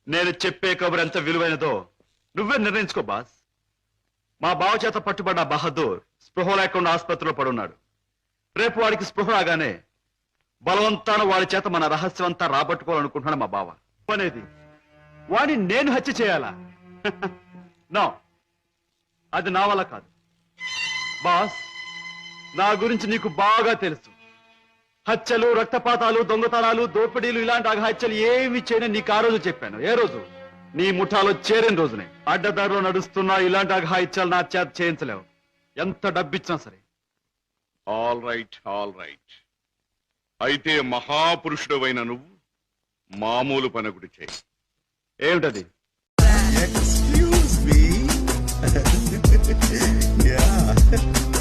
నేను చెప్పే కబురు ఎంత విలువైనదో నువ్వే నిర్ణయించుకో బాస్. మా బావ చేత పట్టుబడ్డ బహదూర్ స్పృహ లేకుండా ఆసుపత్రిలో పడున్నాడు. రేపు వాడికి స్పృహ రాగానే బలవంతాన వాడి చేత మన రహస్యం అంతా రాబట్టుకోవాలనుకుంటున్నాడు మా బావ. అనేది వాడిని నేను హత్య చేయాలా? నో, అది నా వల్ల కాదు. బాస్, నా గురించి నీకు బాగా తెలుసు. హత్యలు, రక్తపాతాలు, దొంగతనాలు, దోపిడీలు ఇలాంటి అఘాత్యలు ఏమి చేయని నీకు ఆ రోజు చెప్పాను. ఏ రోజు? నీ ముఠాలో చేరిన రోజునే. అడ్డదారిలో నడుస్తున్నా ఇలాంటి అఘాయిత్యాలు నా చేత చేయించలేవు, ఎంత డబ్బిచ్చినా సరే. All right. అయితే మహాపురుషుడవైన నువ్వు మామూలు పనగుడి చేయి. ఏమిటది? Excuse me. Yeah.